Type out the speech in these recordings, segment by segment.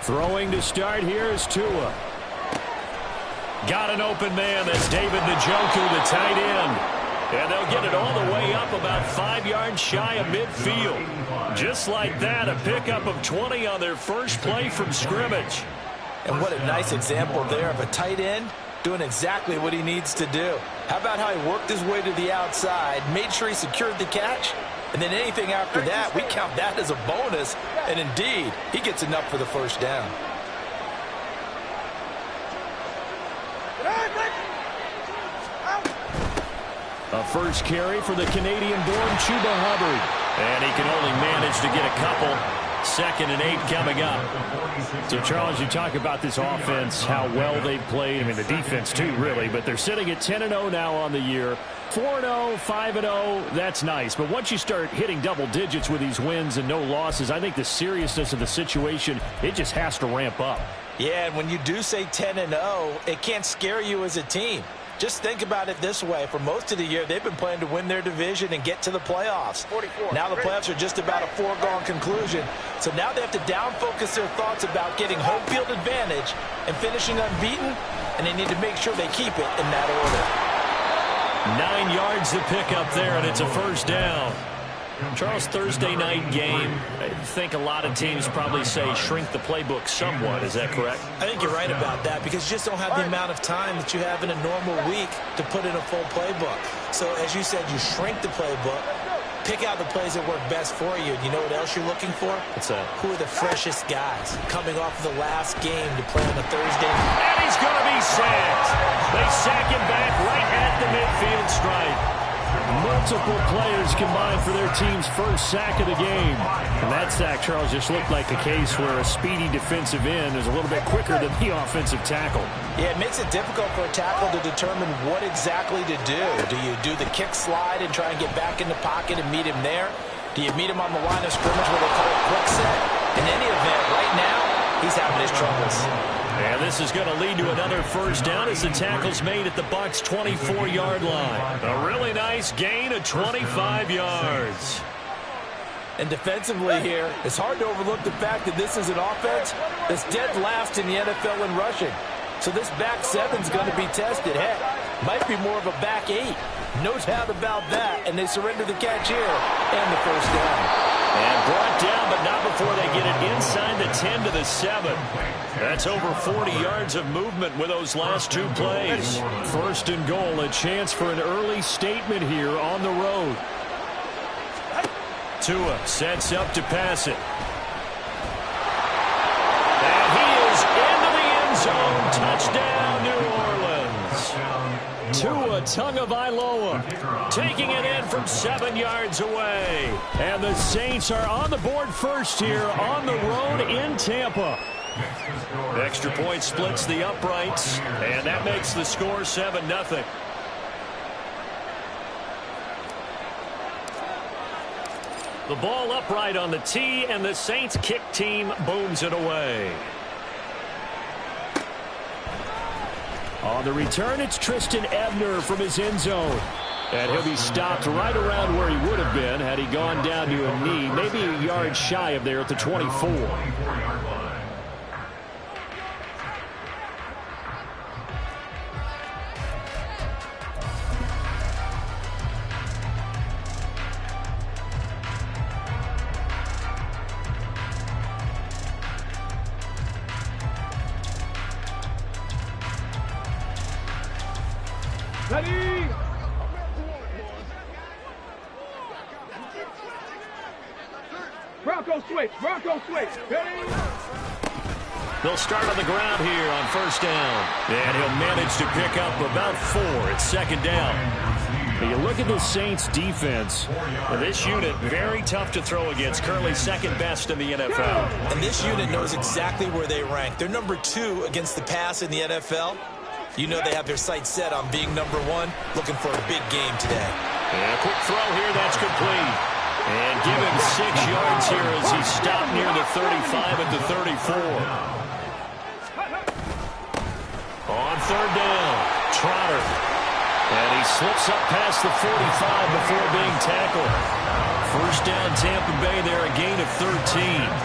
Throwing to start here is Tua. Got an open man. That's David Njoku, the tight end. And they'll get it all the way up about 5 yards shy of midfield. Just like that, a pickup of 20 on their first play from scrimmage. And what a nice example there of a tight end doing exactly what he needs to do. How about how he worked his way to the outside, made sure he secured the catch, and then anything after that, we count that as a bonus. And indeed, he gets enough for the first down. A first carry for the Canadian-born Chuba Hubbard. And he can only manage to get a couple. 2nd and 8 coming up. So, Charles, you talk about this offense, how well they've played. I mean, the defense, too, really. But they're sitting at 10-0 now on the year. 4-0, 5-0, that's nice. But once you start hitting double digits with these wins and no losses, I think the seriousness of the situation, it just has to ramp up. Yeah, and when you do say 10-0, it can't scare you as a team. Just think about it this way. For most of the year, they've been playing to win their division and get to the playoffs. Now the playoffs are just about a foregone conclusion. So now they have to down-focus their thoughts about getting home field advantage and finishing unbeaten, and they need to make sure they keep it in that order. 9 yards to pick up there, and it's a first down. Charles, Thursday night game, I think a lot of teams probably say shrink the playbook somewhat. Is that correct? I think you're right about that because you just don't have the amount of time that you have in a normal week to put in a full playbook. So, as you said, you shrink the playbook, pick out the plays that work best for you. You know what else you're looking for? What's that? Who are the freshest guys coming off the last game to play on a Thursday night? And he's going to be sacked. They sack him back right at the midfield stripe. Multiple players combined for their team's first sack of the game. And that sack, Charles, just looked like a case where a speedy defensive end is a little bit quicker than the offensive tackle. Yeah, it makes it difficult for a tackle to determine what exactly to do. Do you do the kick slide and try and get back in the pocket and meet him there? Do you meet him on the line of scrimmage where they call it quick set? In any event, right now, he's having his troubles. And this is going to lead to another first down as the tackle's made at the Bucs' 24-yard line. A really nice gain of 25 yards. And defensively here, it's hard to overlook the fact that this is an offense that's dead last in the NFL in rushing. So this back seven's going to be tested. Heck, might be more of a back eight. No doubt about that. And they surrender the catch here and the first down. And brought down, but not before they get it inside the 10 to the 7. That's over 40 yards of movement with those last two plays. First and goal, a chance for an early statement here on the road. Tua sets up to pass it. And he is into the end zone. Touchdown, New Orleans. Tua Tagovailoa taking it in from 7 yards away. And the Saints are on the board first here on the road in Tampa. Extra point splits the uprights, and that makes the score 7-0. The ball upright on the tee, and the Saints kick team booms it away. On the return, it's Tristan Ebner from his end zone. And he'll be stopped right around where he would have been had he gone down to a knee, maybe a yard shy of there at the 24. Ready? Bronco switch. Bronco switch. Ready? They'll start on the ground here on first down. And he'll manage to pick up about 4. It's second down. You look at the Saints defense. This unit, very tough to throw against. Currently second best in the NFL. And this unit knows exactly where they rank. They're number 2 against the pass in the NFL. You know they have their sights set on being number 1, looking for a big game today. And a quick throw here, that's complete. And give him 6 yards here as he's stopped near the 35 at the 34. On third down, Trotter. And he slips up past the 45 before being tackled. First down, Tampa Bay there, a gain of 13.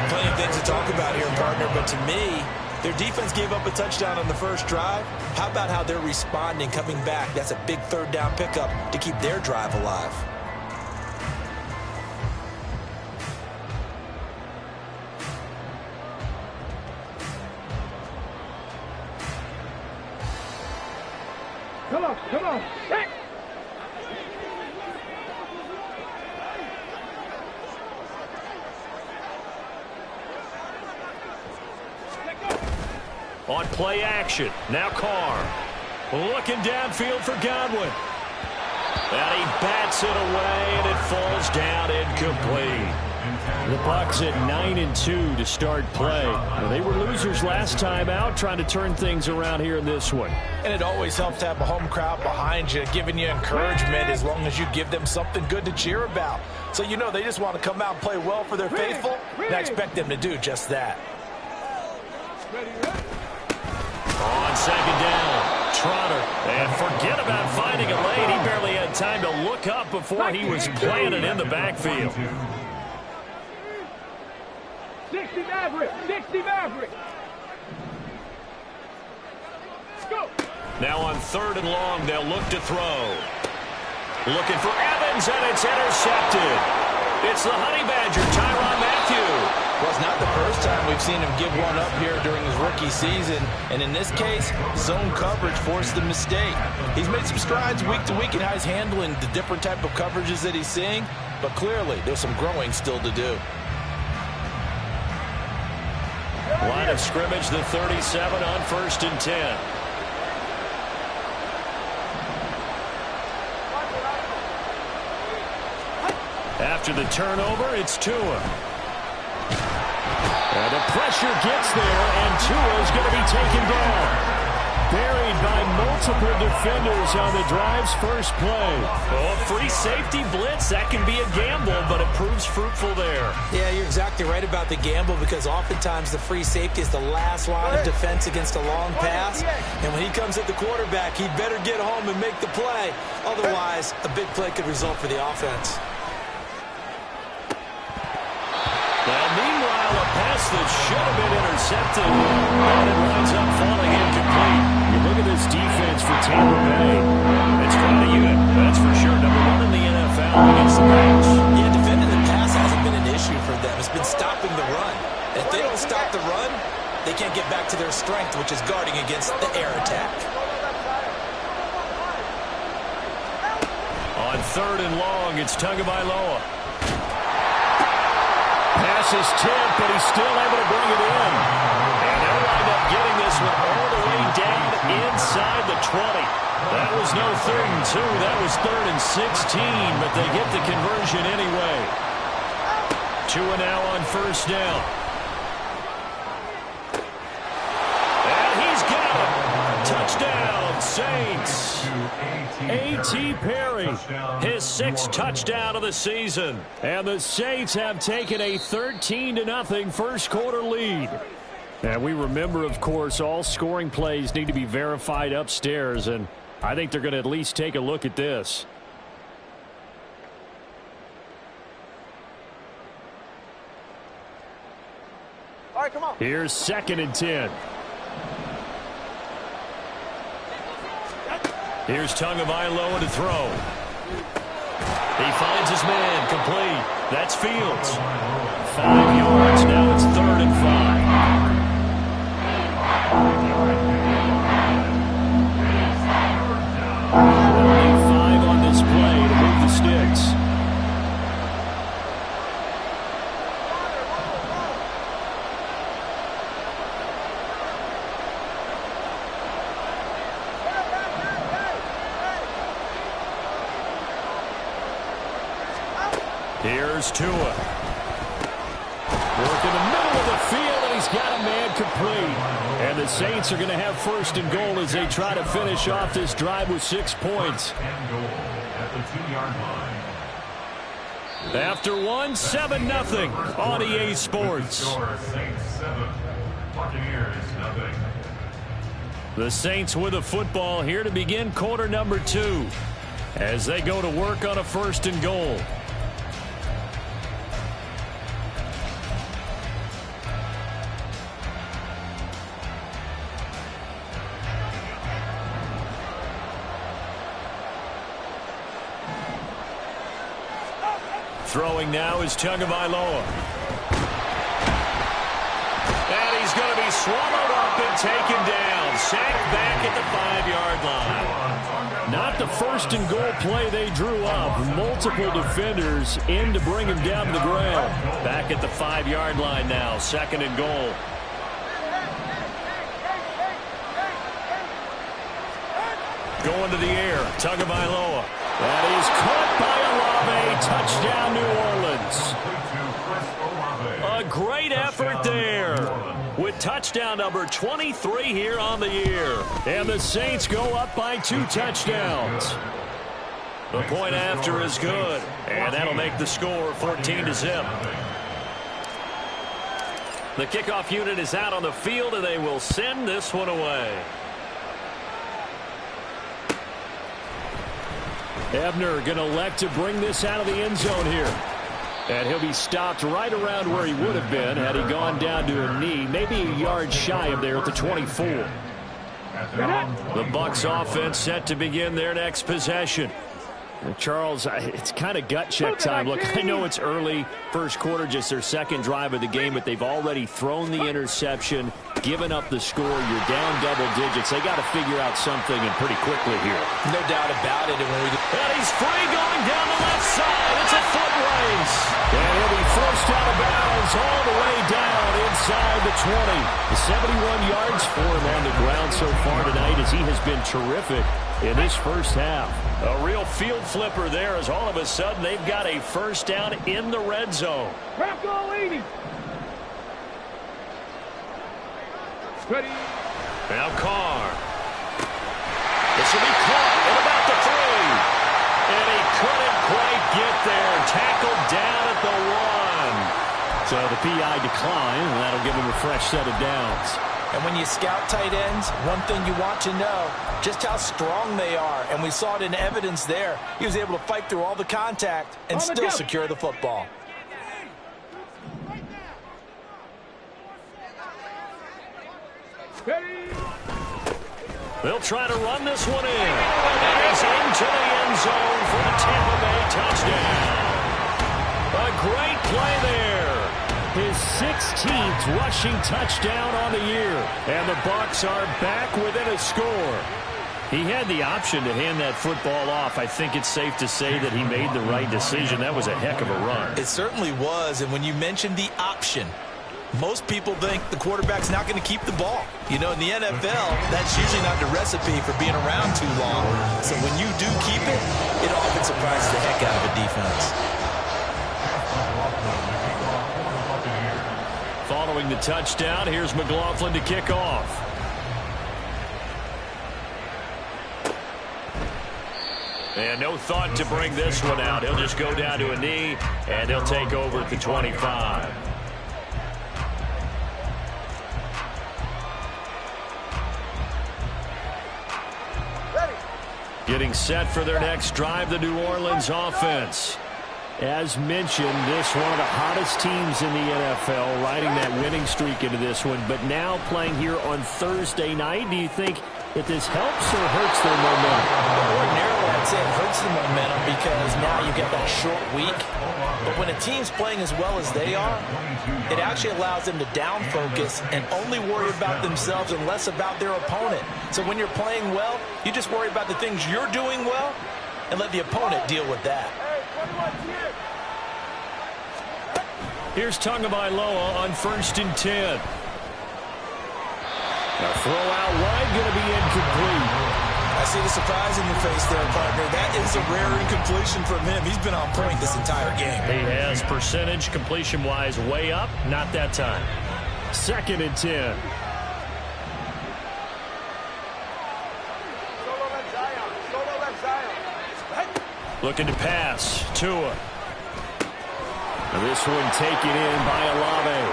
Plenty of things to talk about here, partner, but to me, their defense gave up a touchdown on the first drive. How about how they're responding, coming back? That's a big third down pickup to keep their drive alive. Come on, come on. Hey. On play action, now Carr. Looking downfield for Godwin. And he bats it away, and it falls down incomplete. The Bucs at 9-2 to start play. Well, they were losers last time out, trying to turn things around here in this one. And it always helps to have a home crowd behind you, giving you encouragement as long as you give them something good to cheer about. So you know they just want to come out and play well for their faithful, and I expect them to do just that. On second down, Trotter. And forget about finding a lane. He barely had time to look up before he was planted in the backfield. 60 Maverick, 60 Maverick. Go. Now on third and long, they'll look to throw. Looking for Evans, and it's intercepted. It's the Honey Badger, Tyrann Mathieu. Well, it's not the first time we've seen him give one up here during his rookie season. And in this case, zone coverage forced the mistake. He's made some strides week to week in how he's handling the different type of coverages that he's seeing. But clearly, there's some growing still to do. Line of scrimmage, the 37 on 1st and 10. After the turnover, it's Tua. And the pressure gets there, and Tua's going to be taken down. Buried by multiple defenders on the drive's first play. Oh, free safety blitz, that can be a gamble, but it proves fruitful there. Yeah, you're exactly right about the gamble, because oftentimes the free safety is the last line of defense against a long pass. And when he comes at the quarterback, he better get home and make the play. Otherwise, a big play could result for the offense. And meanwhile, a pass that should have been intercepted, and it winds up falling incomplete. You look at this defense for Tampa Bay. It's quite a unit, that's for sure. Number one in the NFL against the pass. Yeah, defending the pass hasn't been an issue for them. It's been stopping the run. And if they don't stop the run, they can't get back to their strength, which is guarding against the air attack. On third and long, it's Tagovailoa. Pass is tipped, but he's still able to bring it in. And they'll wind up getting this one all the way down inside the 20. That was no 3rd and 2. That was 3rd and 16, but they get the conversion anyway. Tua now on first down. And he's got it. Touchdown, Saints. A.T. Perry, his 6th touchdown of the season. And the Saints have taken a 13-0 first quarter lead. And we remember, of course, all scoring plays need to be verified upstairs, and I think they're going to at least take a look at this. All right, come on. Here's 2nd and 10. Here's Tagovailoa to throw. He finds his man, complete. That's Fields. 5 yards, now it's 3rd and 5. Only 5 on this play to move the sticks. Here's Tua. Work in the middle of the field, and he's got a man complete. And the Saints are going to have 1st and goal as they try to finish off this drive with 6 points. After one, 7-0 on EA Sports. The Saints with a football here to begin quarter number 2 as they go to work on a 1st and goal. Throwing now is Tagovailoa. And he's going to be swallowed up and taken down. Sacked back at the 5-yard line. Not the first and goal play they drew up. Multiple defenders in to bring him down to the ground. Back at the 5-yard line now. 2nd and goal. Going to the air. Tagovailoa. That is caught by Olave. Touchdown, New Orleans. A great effort there. With touchdown number 23 here on the year. And the Saints go up by 2 touchdowns. The point after is good. And that'll make the score 14-0. The kickoff unit is out on the field, and they will send this one away. Ebner going to elect to bring this out of the end zone here. And he'll be stopped right around where he would have been had he gone down to a knee, maybe a yard shy of there at the 24. The Bucs offense set to begin their next possession. Charles, it's kind of gut check time. Look, I know it's early, first quarter, just their second drive of the game, but they've already thrown the interception, given up the score. You're down double digits. They got to figure out something, and pretty quickly here. No doubt about it. And he's free going down the left side. It's a foot race. And he'll be forced out of bounds all the way down inside the 20. The 71 yards for him on the ground so far tonight, as he has been terrific in this first half. A real field flipper there, as all of a sudden they've got a first down in the red zone. Go 80. Ready. Now Carr. This will be caught at about the 3. And he couldn't quite get there. Tackled down at the 1. So the PI decline, and that'll give him a fresh set of downs. And when you scout tight ends, one thing you want to know, just how strong they are. And we saw it in evidence there. He was able to fight through all the contact and still secure the football. They'll try to run this one in. And he's into the end zone for the Tampa Bay touchdown. A great play there. His 16th rushing touchdown on the year. And the Bucs are back within a score. He had the option to hand that football off. I think it's safe to say that he made the right decision. That was a heck of a run. It certainly was. And when you mentioned the option, most people think the quarterback's not going to keep the ball. You know, in the NFL, that's usually not the recipe for being around too long. So when you do keep it, it often surprises the heck out of a defense. Following the touchdown, here's McLaughlin to kick off. And no thought to bring this one out. He'll just go down to a knee, and he'll take over at the 25. Getting set for their next drive, the New Orleans offense. As mentioned, this one of the hottest teams in the NFL, riding that winning streak into this one, but now playing here on Thursday night. Do you think that this helps or hurts their momentum? Ordinarily, I'd say it hurts the momentum because now you get that short week. But when a team's playing as well as they are, it actually allows them to down focus and only worry about themselves and less about their opponent. So when you're playing well, you just worry about the things you're doing well and let the opponent deal with that. Here's Tagovailoa on 1st and 10. A throw out wide, going to be incomplete. I see the surprise in your face there, partner. That is a rare incompletion from him. He's been on point this entire game. He has percentage completion-wise way up. Not that time. 2nd and 10. Looking to pass. Tua. This one taken in by Olave.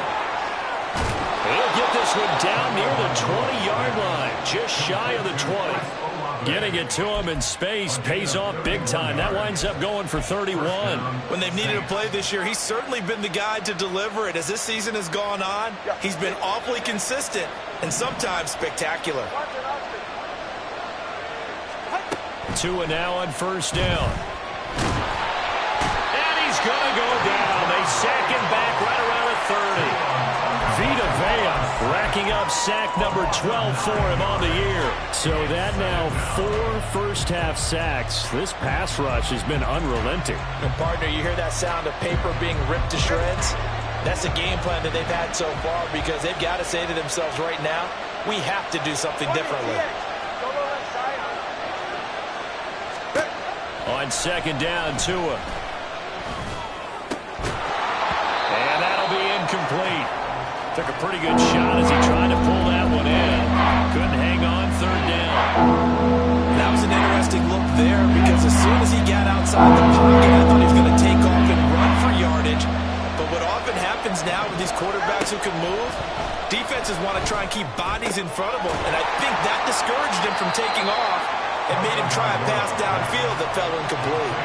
He'll get this one down near the 20-yard line, just shy of the 20. Getting it to him in space pays off big time. That winds up going for 31. When they've needed a play this year, he's certainly been the guy to deliver it. As this season has gone on, he's been awfully consistent and sometimes spectacular. Tua now on 1st down. going to go down. They sack him back right around the 30. Vita Vea racking up sack number 12 for him on the year. So that now 4 first-half sacks. This pass rush has been unrelenting. And partner, you hear that sound of paper being ripped to shreds? That's the game plan that they've had so far, because they've got to say to themselves right now, we have to do something differently. On second down, Tua. And that'll be incomplete. Took a pretty good shot as he tried to pull that one in. Couldn't hang on third down. That was an interesting look there, because as soon as he got outside the pocket, I thought he was going to take off and run for yardage. But what often happens now with these quarterbacks who can move, defenses want to try and keep bodies in front of them, and I think that discouraged him from taking off and made him try a pass downfield that fell incomplete.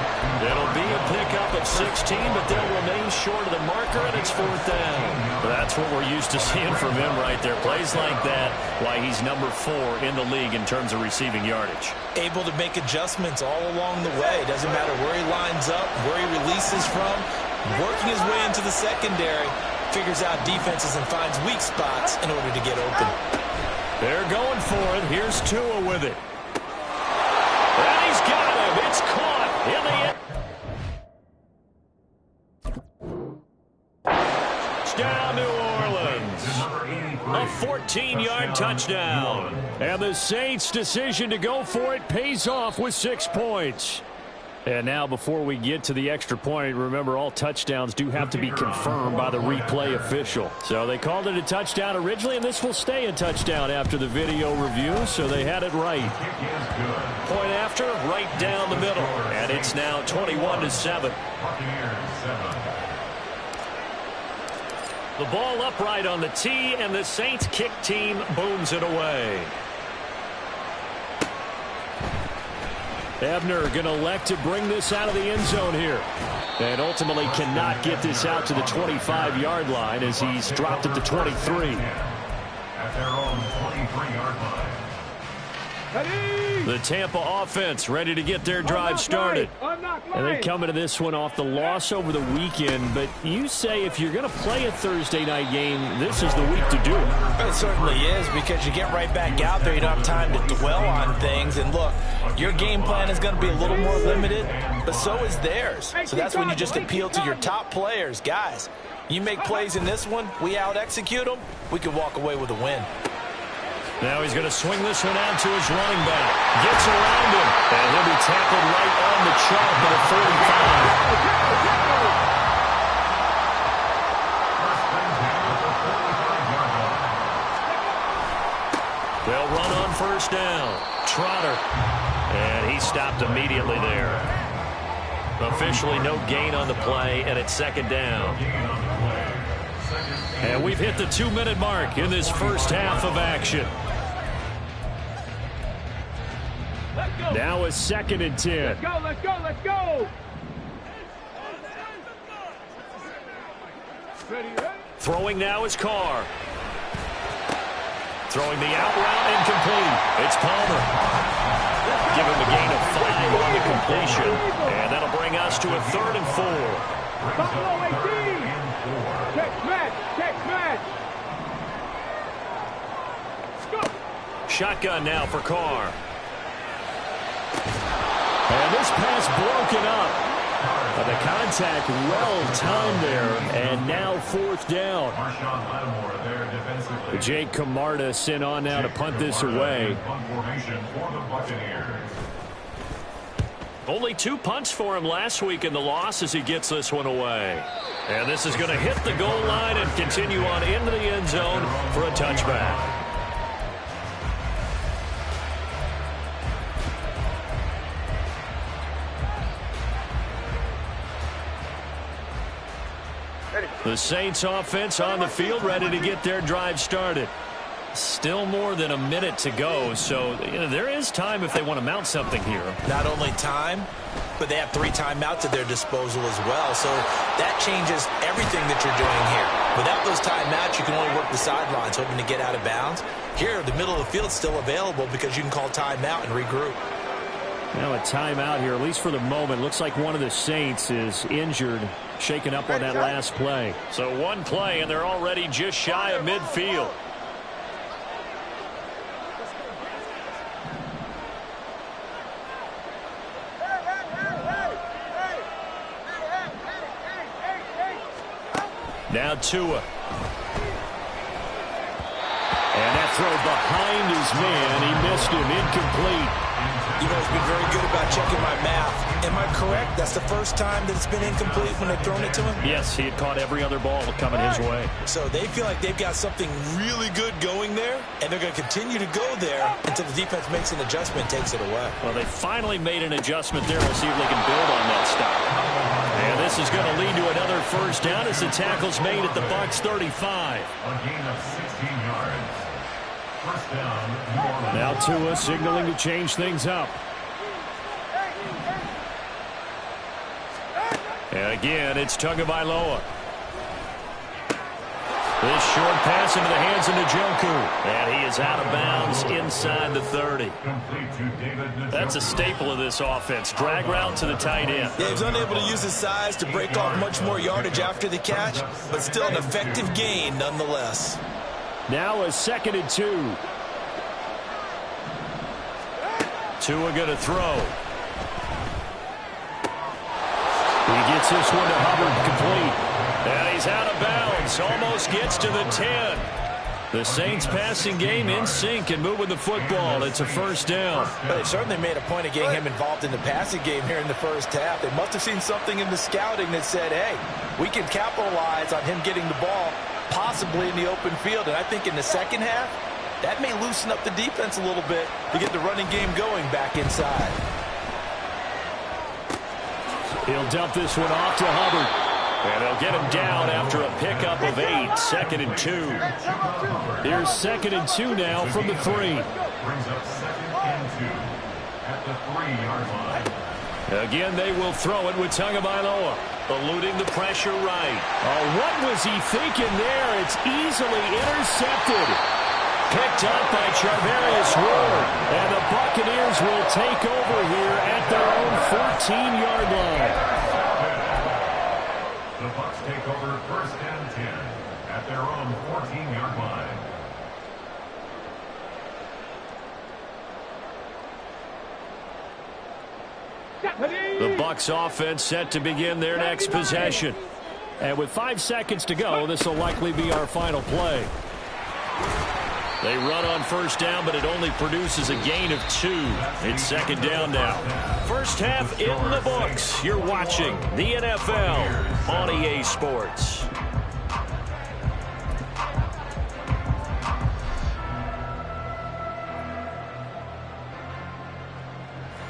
It'll be a pickup of 16, but they'll remain short of the marker, and it's fourth down. That's what we're used to seeing from him right there. Plays like that, why he's number 4 in the league in terms of receiving yardage. Able to make adjustments all along the way. Doesn't matter where he lines up, where he releases from. Working his way into the secondary, figures out defenses and finds weak spots in order to get open. They're going for it. Here's Tua with it. And he's got him. It's caught in the end. Touchdown, New Orleans. A 14-yard touchdown. And the Saints' decision to go for it pays off with 6 points. And now, before we get to the extra point, remember, all touchdowns do have to be confirmed by the replay official. So they called it a touchdown originally, and this will stay a touchdown after the video review, so they had it right. Point after, right down the middle. And it's now 21-7. The ball upright on the tee, and the Saints kick team booms it away. Ebner going to elect to bring this out of the end zone here. And ultimately cannot get this out to the 25-yard line as he's dropped at the 23. At their own 23-yard line. The Tampa offense ready to get their drive started. And they come into this one off the loss over the weekend. But you say if you're going to play a Thursday night game, this is the week to do it. It certainly is, because you get right back out there. You don't have time to dwell on things. And look, your game plan is going to be a little more limited, but so is theirs. So that's when you just appeal to your top players. Guys, you make plays in this one, we out-execute them, we can walk away with a win. Now he's going to swing this one out to his running back. Gets around him. And he'll be tackled right on the chalk at the 45. They'll run on first down. Trotter. And he stopped immediately there. Officially no gain on the play, and it's second down. And we've hit the 2-minute mark in this first half of action. Now a second and 10. Let's go, let's go, let's go! Ready, ready? Throwing now is Carr. Throwing the out route incomplete. It's Palmer. Give him a gain of 5 on the completion. And that'll bring us to a 3rd and 4. Buffalo 18! Check match, check match! Go! Shotgun now for Carr. And this pass broken up. The contact well-timed there, and now 4th down. Jake Camarda sent on now to punt this away. Only 2 punts for him last week in the loss as he gets this one away. And this is going to hit the goal line and continue on into the end zone for a touchback. The Saints offense on the field ready to get their drive started. Still more than a minute to go, so there is time if they want to mount something here. Not only time, but they have 3 timeouts at their disposal as well, so that changes everything that you're doing here. Without those timeouts, you can only work the sidelines hoping to get out of bounds. Here, the middle of the field is still available because you can call timeout and regroup. Now a timeout here, at least for the moment. Looks like one of the Saints is injured, shaken up on that last play. So one play, and they're already just shy of midfield. Now Tua. And that throw behind his man. He missed him. Incomplete. You know, he's been very good about checking my math. Am I correct? That's the first time that it's been incomplete when they've thrown it to him? Yes, he had caught every other ball coming his way. So they feel like they've got something really good going there, and they're going to continue to go there until the defense makes an adjustment and takes it away. Well, they finally made an adjustment there. We'll see if they can build on that stop. And this is going to lead to another first down as the tackle's made at the Bucs 35. A gain of 16 yards. First down, New Orleans. Now Tua signaling to change things up. And again, it's Tagovailoa. This short pass into the hands of Njoku. And he is out of bounds inside the 30. Complete to David Njoku. That's a staple of this offense. Drag route to the tight end. Yeah, he's unable to use his size to break off much more yardage after the catch, but still an effective gain nonetheless. Now a 2nd and 2. Tua going to throw. He gets this one to Hubbard, complete. And he's out of bounds. Almost gets to the 10. The Saints passing game in sync and moving the football. It's a first down. But they certainly made a point of getting him involved in the passing game here in the first half. They must have seen something in the scouting that said, hey, we can capitalize on him getting the ball possibly in the open field. And I think in the second half, that may loosen up the defense a little bit to get the running game going back inside. He'll dump this one off to Hubbard. And they'll get him down after a pickup of 8. 2nd and 2. Here's 2nd and 2 now from the 3. Brings up 2nd and 2 at the 3-yard line. Again, they will throw it with Tagovailoa, eluding the pressure right. Oh, what was he thinking there? It's easily intercepted. Picked up by Charvarius Ward. And the Buccaneers will take over here at their own 14-yard line. The Bucs take over 1st and 10 at their own 14-yard line. The Bucs offense set to begin their next possession. And with 5 seconds to go, this will likely be our final play. They run on first down, but it only produces a gain of 2. It's 2nd down now. First half in the books. You're watching the NFL on EA Sports.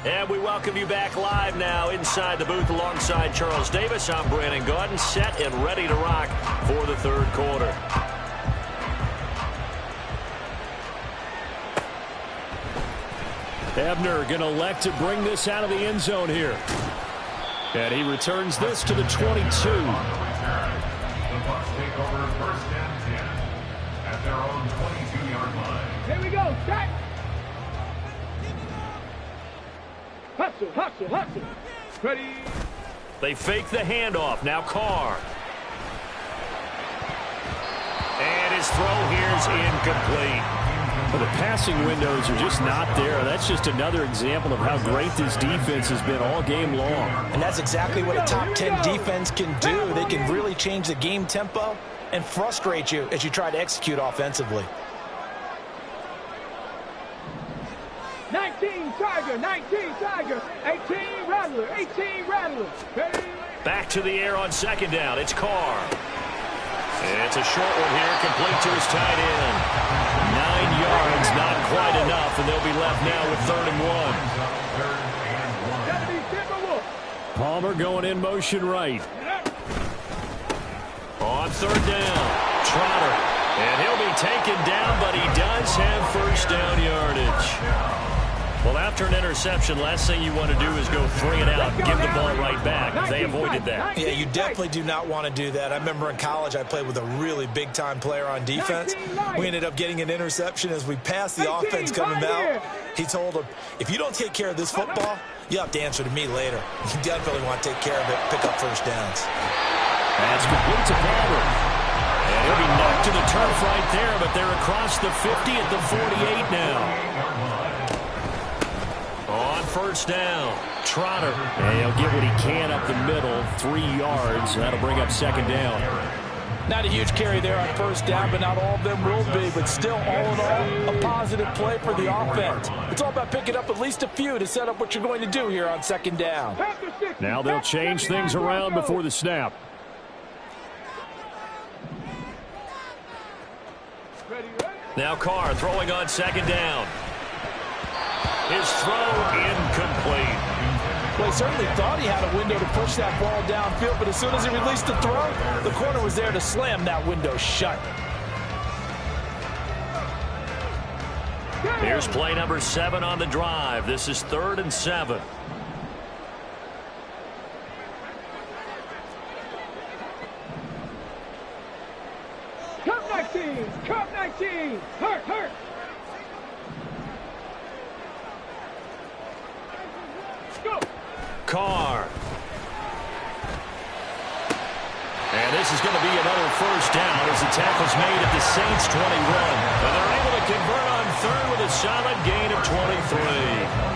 And we welcome you back live now inside the booth alongside Charles Davis. I'm Brandon Gaudin, set and ready to rock for the third quarter. Ebner going to elect to bring this out of the end zone here. And he returns this to the 22. The Bucs take over 1st and 10 at their own 22-yard line. Here we go, set. Hustle, hustle, hustle. Ready. They fake the handoff. Now Carr. And his throw here's incomplete. Well, the passing windows are just not there. That's just another example of how great this defense has been all game long. And that's exactly what a top 10 defense can do. They can really change the game tempo and frustrate you as you try to execute offensively. 19 Tiger, 19 Tiger, 18 Rattler, 18 Rattler. Ready. Back to the air on 2nd down. It's Carr. It's a short one here, complete to his tight end. 9 yards, not quite enough, and they'll be left now with 3rd and 1. Palmer going in motion right. On 3rd down, Trotter. And he'll be taken down, but he does have first down yardage. Well, after an interception, last thing you want to do is go 3 and out and give the ball right back. They avoided that. Yeah, you definitely do not want to do that. I remember in college I played with a really big-time player on defense. We ended up getting an interception as we passed the offense coming out. He told him, if you don't take care of this football, you have to answer to me later. You definitely want to take care of it, pick up first downs. That's complete to Palmer. And he'll be knocked to the turf right there, but they're across the 50 at the 48 now. On first down, Trotter. And he'll get what he can up the middle, 3 yards. That'll bring up second down. Not a huge carry there on first down, but not all of them will be. But still, all in all, a positive play for the offense. It's all about picking up at least a few to set up what you're going to do here on second down. Now they'll change things around before the snap. Now Carr throwing on second down. His throw incomplete. Well, he certainly thought he had a window to push that ball downfield, but as soon as he released the throw, the corner was there to slam that window shut. Here's play number 7 on the drive. This is 3rd and 7. Cup 19, Cup 19, hurt. Go. Carr. And this is going to be another first down as the tackle's made at the Saints 21. And they're able to convert on 3rd with a solid gain of 23.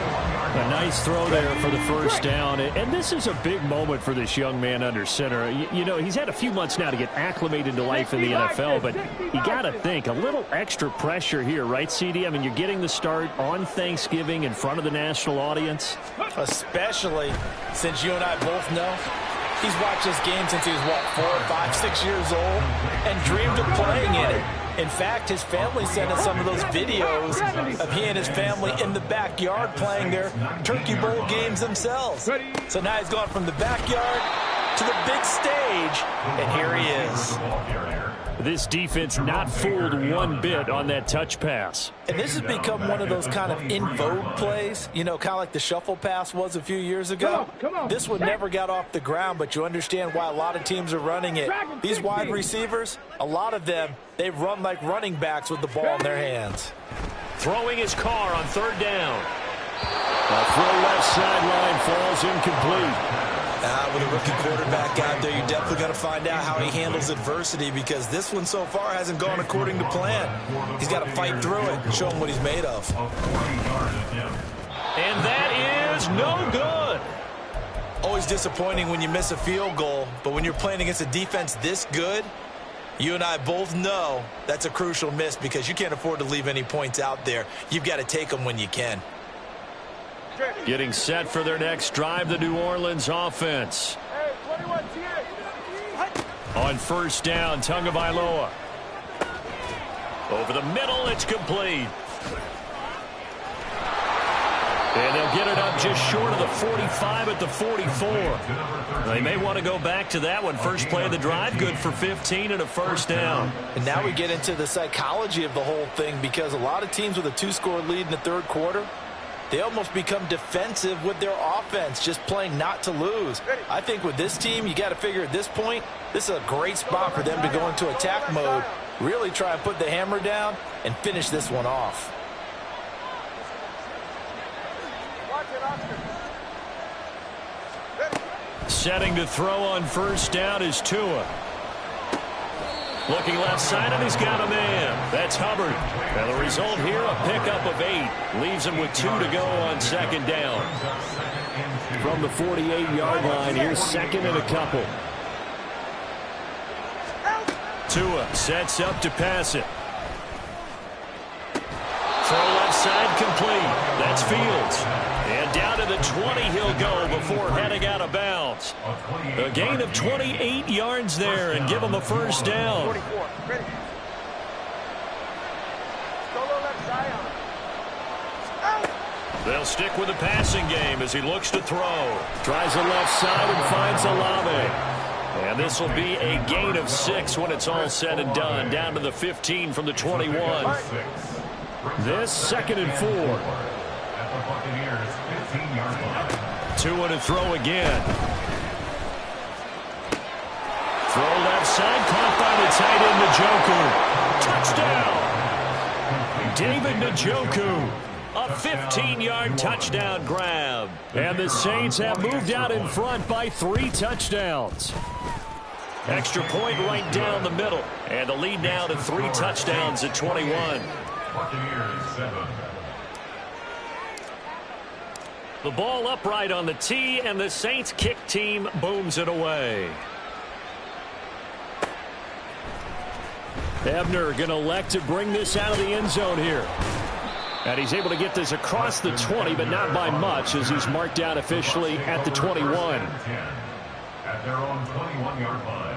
A nice throw there for the first down. And this is a big moment for this young man under center. You know, he's had a few months now to get acclimated to life in the NFL, but you got to think, a little extra pressure here, right, CD? I mean, you're getting the start on Thanksgiving in front of the national audience. Especially since you and I both know he's watched this game since he was, 4, 5, 6 years old and dreamed of playing in it. In fact, his family sent us some of those videos of he and his family in the backyard playing their Turkey Bowl games themselves. So now he's gone from the backyard to the big stage, and here he is. This defense not fooled one bit on that touch pass. And this has become one of those kind of in vogue plays, you know, kind of like the shuffle pass was a few years ago. Come on. This one never got off the ground, but you understand why a lot of teams are running it. These wide receivers, a lot of them, they run like running backs with the ball in their hands. Throwing his Carr on 3rd down. A throw left sideline falls incomplete. With a rookie quarterback out there, you're definitely going to find out how he handles adversity, because this one so far hasn't gone according to plan. He's got to fight through it and show him what he's made of. And that is no good. Always disappointing when you miss a field goal, but when you're playing against a defense this good, you and I both know that's a crucial miss, because you can't afford to leave any points out there. You've got to take them when you can. Getting set for their next drive, the New Orleans offense. On first down, Tagovailoa. Over the middle, it's complete. And they'll get it up just short of the 45 at the 44. They may want to go back to that one. First play of the drive, good for 15 and a first down. And now we get into the psychology of the whole thing, because a lot of teams with a 2-score lead in the 3rd quarter, they almost become defensive with their offense, just playing not to lose. I think with this team, you got to figure at this point, this is a great spot for them to go into attack mode, really try and put the hammer down and finish this one off. Setting to throw on first down is Tua. Looking left side, and he's got a man. That's Hubbard. And the result here, a pickup of 8. Leaves him with 2 to go on second down. From the 48-yard line, here's 2nd and a couple. Tua sets up to pass it. Throw left side complete. That's Fields. And down to the 20 he'll go before heading out of bounds. A gain of 28 yards there and give him a first down. They'll stick with the passing game as he looks to throw. Tries the left side and finds Olave. And this will be a gain of 6 when it's all said and done. Down to the 15 from the 21. This 2nd and 4. To and throw again. Throw left side, caught by the tight end, Njoku. Touchdown! David Njoku. A 15-yard touchdown grab. And the Saints have moved out in front by 3 touchdowns. Extra point right down the middle. And the lead now to 3 touchdowns at 21. Buccaneers 7. The ball upright on the tee, and the Saints kick team booms it away. Ebner going to elect to bring this out of the end zone here. And he's able to get this across the 20, but not by much, as he's marked out officially at the 21. At their own 21-yard line.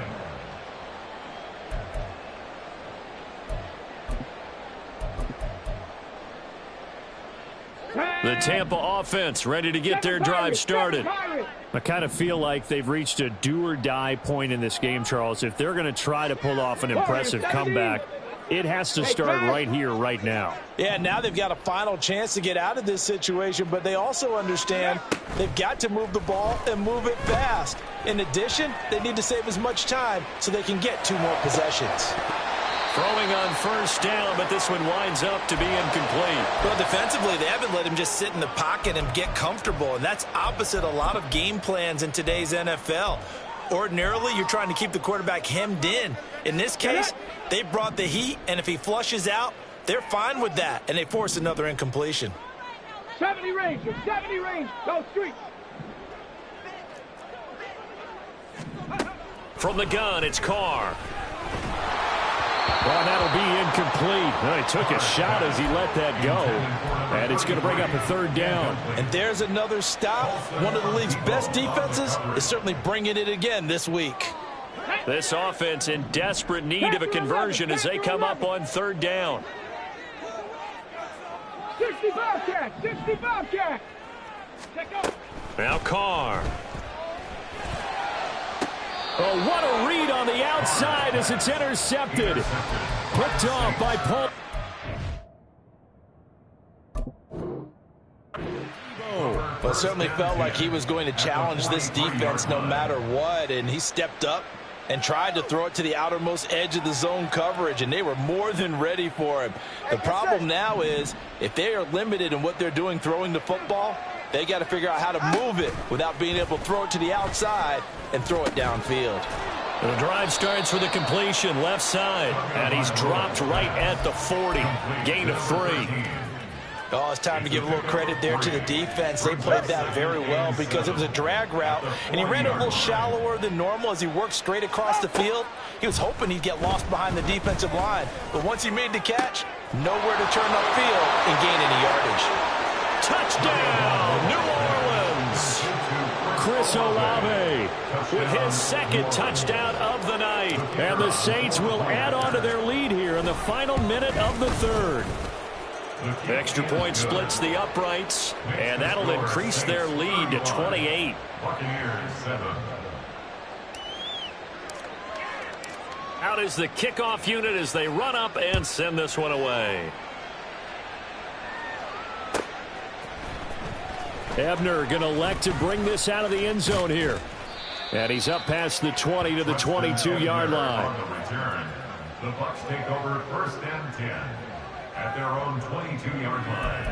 The Tampa offense ready to get their drive started. I kind of feel like they've reached a do-or-die point in this game, Charles. If they're going to try to pull off an impressive comeback, it has to start right here, right now. Yeah, now they've got a final chance to get out of this situation, but they also understand they've got to move the ball and move it fast. In addition, they need to save as much time so they can get 2 more possessions. Throwing on first down, but this one winds up to be incomplete. Well, defensively, they haven't let him just sit in the pocket and get comfortable, and that's opposite a lot of game plans in today's NFL. Ordinarily, you're trying to keep the quarterback hemmed in. In this case, they brought the heat, and if he flushes out, they're fine with that, and they force another incompletion. 70 range, 70 range, go street. From the gun, it's Carr. Well, that'll be incomplete. Well, he took a shot as he let that go. And it's going to bring up a 3rd down. And there's another stop. One of the league's best defenses is certainly bringing it again this week. This offense in desperate need of a conversion as they come up on 3rd down. 65 cat, 65 cat. Now Carr. Oh, what a read on the outside as it's intercepted. Picked off by Paul. Well, it certainly felt like he was going to challenge this defense no matter what, and he stepped up and tried to throw it to the outermost edge of the zone coverage, and they were more than ready for him. The problem now is if they are limited in what they're doing throwing the football, they got to figure out how to move it without being able to throw it to the outside and throw it downfield. The drive starts with a completion left side, and he's dropped right at the 40. Gain of 3. Oh, it's time to give a little credit there to the defense. They played that very well because it was a drag route, and he ran it a little shallower than normal as he worked straight across the field. He was hoping he'd get lost behind the defensive line, but once he made the catch, nowhere to turn upfield and gain any yardage. Touchdown, New Orleans! Chris Olave with his 2nd touchdown of the night. And the Saints will add on to their lead here in the final minute of the 3rd. Extra point splits the uprights, and that'll increase their lead to 28. Buccaneers 7. Out is the kickoff unit as they run up and send this one away. Ebner going to elect to bring this out of the end zone here. And he's up past the 20 to the 22-yard line. On the return, the Bucs take over 1st and 10 at their own 22-yard line.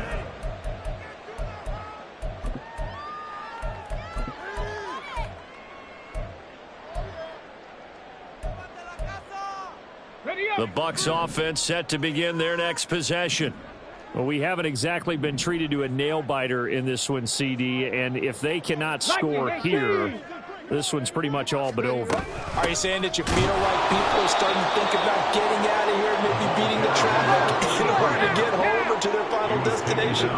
The Bucs offense set to begin their next possession. Well, we haven't exactly been treated to a nail-biter in this one, CD, and if they cannot score here, this one's pretty much all but over. Are you saying that you feel like people are starting to think about getting out of here, maybe beating the traffic in order to get home or to their final destination?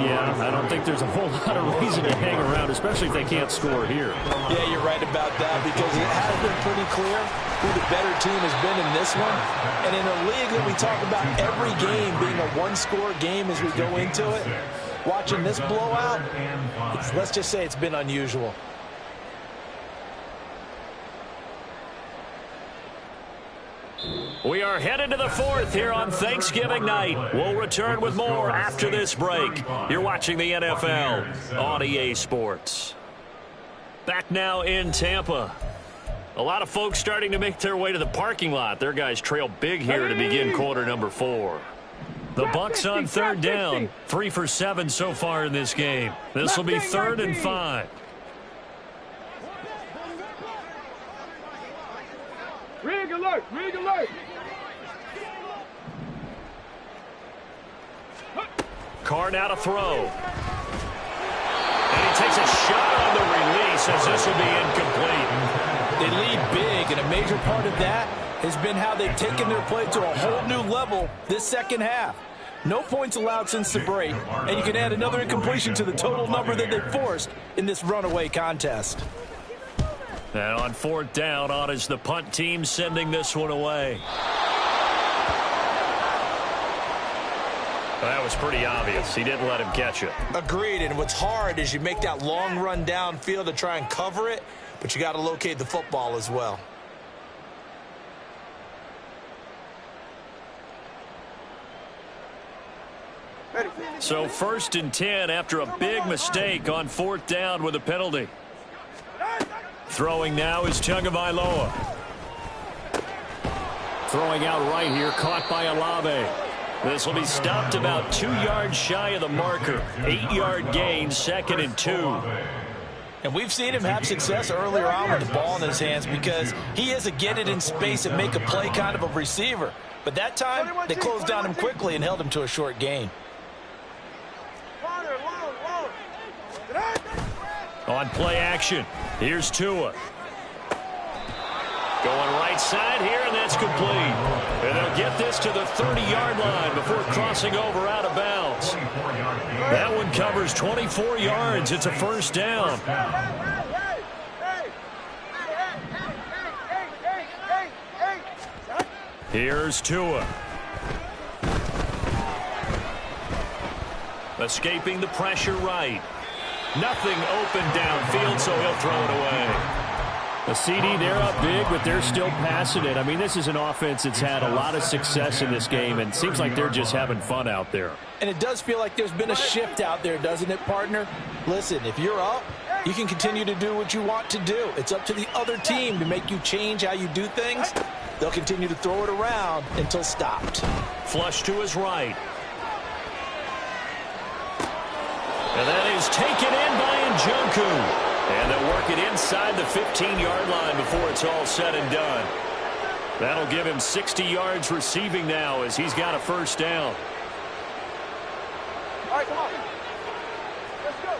Yeah, I don't think there's a whole lot of reason to hang around, especially if they can't score here. Yeah, you're right about that because it has been pretty clear who the better team has been in this one. And in a league that we talk about every game being a one-score game as we go into it, watching this blowout, let's just say it's been unusual. We are headed to the 4th here on Thanksgiving night. We'll return with more after this break. You're watching the NFL on EA Sports. Back now in Tampa. A lot of folks starting to make their way to the parking lot. Their guys trail big here to begin quarter number 4. The Bucs on third down. 3 for 7 so far in this game. This will be 3rd and 5. Rig alert! Rig alert! Carr now to throw. And he takes a shot on the release as this will be incomplete. They lead big, and a major part of that has been how they've taken their play to a whole new level this second half. No points allowed since the break, and you can add another incompletion to the total number that they forced in this runaway contest. And on 4th down, on is the punt team sending this one away. That was pretty obvious. He didn't let him catch it. Agreed, and what's hard is you make that long run downfield to try and cover it, but you got to locate the football as well. So 1st and 10 after a big mistake on 4th down with a penalty. Throwing now is Tagovailoa. Throwing out right here, caught by Olave. This will be stopped about 2 yards shy of the marker. 8-yard gain, 2nd and 2. And we've seen him have success earlier on with the ball in his hands because he is a get it in space and make a play kind of a receiver. But that time, they closed down him quickly and held him to a short gain. On play action, here's Tua. Going right side here, and that's complete. And they'll get this to the 30-yard line before crossing over out of bounds. That one covers 24 yards. It's a 1st down. Here's Tua. Escaping the pressure right. Nothing open downfield, so he'll throw it away. The CD, they're up big, but they're still passing it. I mean, this is an offense that's had a lot of success in this game, and it seems like they're just having fun out there. And it does feel like there's been a shift out there, doesn't it, partner? Listen, if you're up, you can continue to do what you want to do. It's up to the other team to make you change how you do things. They'll continue to throw it around until stopped. Flush to his right. And that is taken in by Njoku. And they'll work it inside the 15-yard line before it's all said and done. That'll give him 60 yards receiving now as he's got a 1st down. All right, come on. Let's go.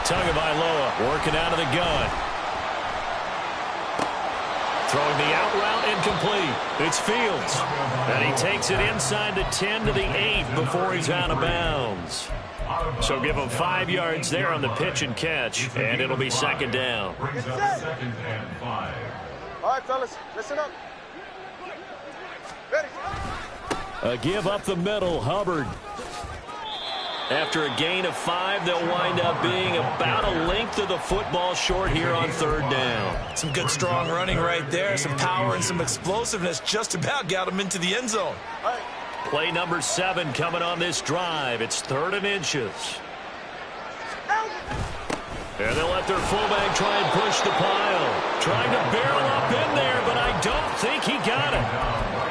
Tagovailoa working out of the gun. Throwing the out route incomplete. It's Fields. And he takes it inside the 10 to the 8 before he's out of bounds. So give him 5 yards there on the pitch and catch, and it'll be 2nd down. 2nd and 5. All right, fellas, listen up. Ready. A give up the middle, Hubbard. After a gain of 5, they'll wind up being about a length of the football short here on 3rd down. Some good, strong running right there. Some power and some explosiveness just about got him into the end zone. Play number 7 coming on this drive. It's 3rd and inches. And they'll let their fullback try and push the pile. Trying to barrel up in there, but I don't think he got it.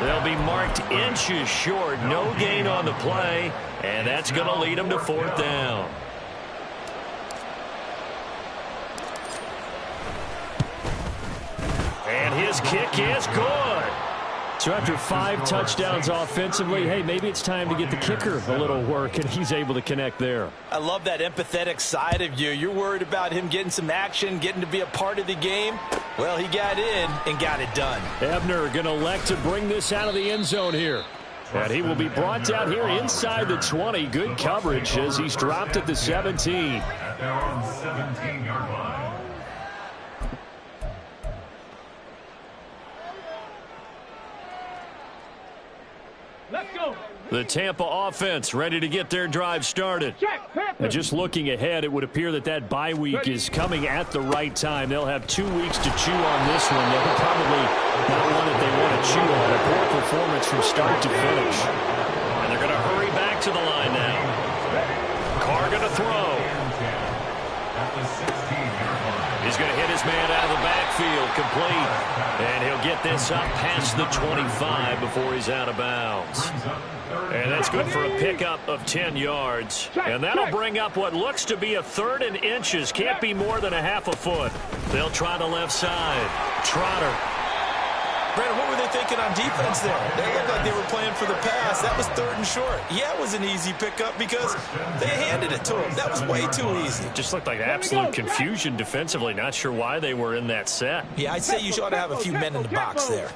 They'll be marked inches short. No gain on the play, and that's going to lead them to 4th down. And his kick is good. So after 5 touchdowns offensively, hey, maybe it's time to get the kicker a little work, and he's able to connect there. I love that empathetic side of you. You're worried about him getting some action, getting to be a part of the game. Well, he got in and got it done. Ebner going to elect to bring this out of the end zone here. And he will be brought down here inside the 20. Good coverage as he's dropped at the 17. At their own 17-yard line. Let's go. The Tampa offense ready to get their drive started. Check, Panther. And just looking ahead, it would appear that that bye week is coming at the right time. They'll have 2 weeks to chew on this one. They'll probably not one that they want to chew on. A poor performance from start to finish. And they're going to hurry back back to the line now. Carr going to throw. He's going to hit his man out of the backfield, complete. And he'll get this up past the 25 before he's out of bounds. And that's good for a pickup of 10 yards. And that'll bring up what looks to be a 3rd and inches. Can't be more than a half a foot. They'll try the left side. Trotter. Brandon, what were they thinking on defense there? They looked like they were playing for the pass. That was 3rd and short. Yeah, it was an easy pickup because they handed it to him. That was way too easy. Just looked like absolute confusion defensively. Not sure why they were in that set. Yeah, I'd say you ought to have a few men in the box there.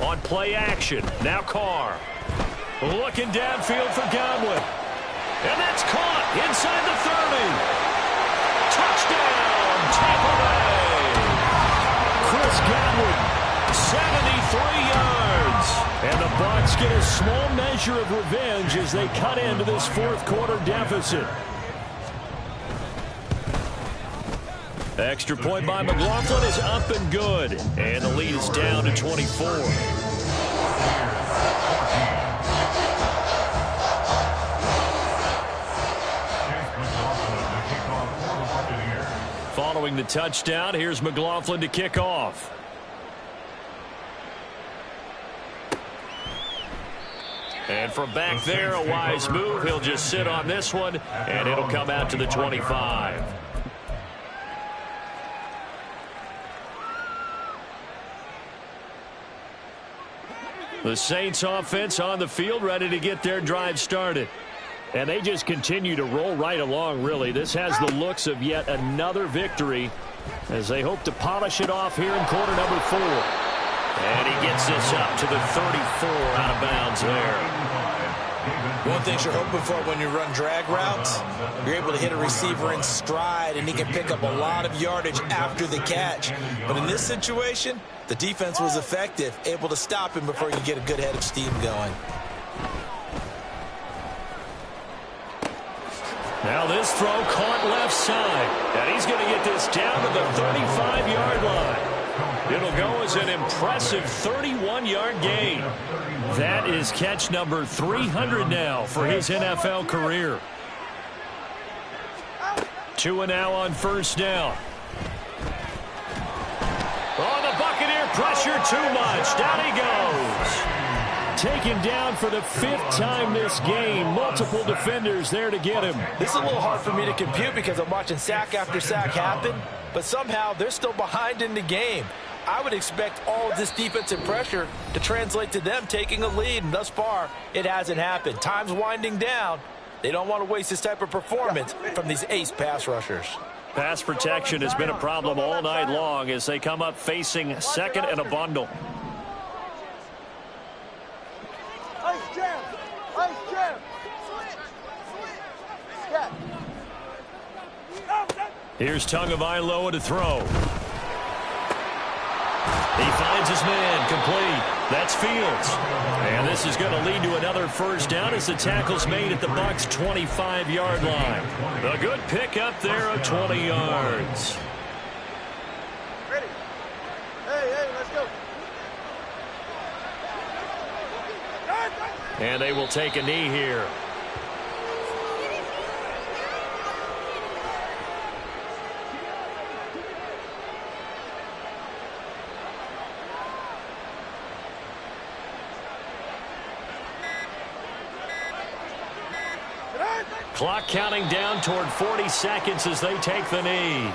On play action, now Carr. Looking downfield for Godwin. And that's caught inside the 30. Touchdown, Tampa Bay. Chris Godwin. 73 yards. And the Bucs get a small measure of revenge as they cut into this 4th quarter deficit. Extra point by McLaughlin is up and good. And the lead is down to 24. Following the touchdown, here's McLaughlin to kick off. And from back there, a wise move. He'll just sit on this one, and it'll come out to the 25. The Saints offense on the field, ready to get their drive started. And they just continue to roll right along, really. This has the looks of yet another victory as they hope to polish it off here in quarter number 4. And he gets this up to the 34 out of bounds there. One thing you're hoping for when you run drag routes, you're able to hit a receiver in stride, and he can pick up a lot of yardage after the catch. But in this situation, the defense was effective, able to stop him before he could get a good head of steam going. Now this throw caught left side. And he's going to get this down to the 35-yard line. It'll go as an impressive 31-yard gain. That is catch number 300 now for his NFL career. Tua now on first down. Oh, the Buccaneer pressure too much. Down he goes. Taken down for the 5th time this game. Multiple defenders there to get him. This is a little hard for me to compute because I'm watching sack after sack happen, but somehow they're still behind in the game. I would expect all of this defensive pressure to translate to them taking a lead, and thus far, it hasn't happened. Time's winding down. They don't want to waste this type of performance from these ace pass rushers. Pass protection has been a problem all night long as they come up facing second and a bundle. Ice jam! Ice jam! Yeah. Here's Tagovailoa to throw. He finds his man, complete. That's Fields. And this is going to lead to another first down as the tackle's made at the Bucs' 25-yard line. A good pickup there of 20 yards. Ready? Hey, let's go. And they will take a knee here. Clock counting down toward 40 seconds as they take the knee.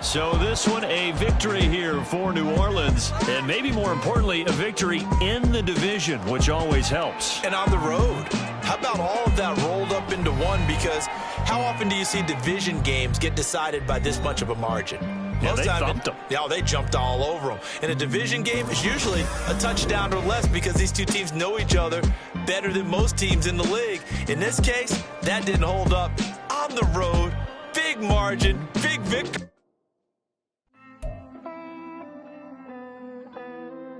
So this one, a victory here for New Orleans, and maybe more importantly, a victory in the division, which always helps. And on the road. How about all of that rolled up into one? Because how often do you see division games get decided by this much of a margin? Yeah, they thumped them. Yeah, they jumped all over them. In a division game, it's usually a touchdown or less because these two teams know each other better than most teams in the league. In this case, that didn't hold up. On the road, big margin, big victory.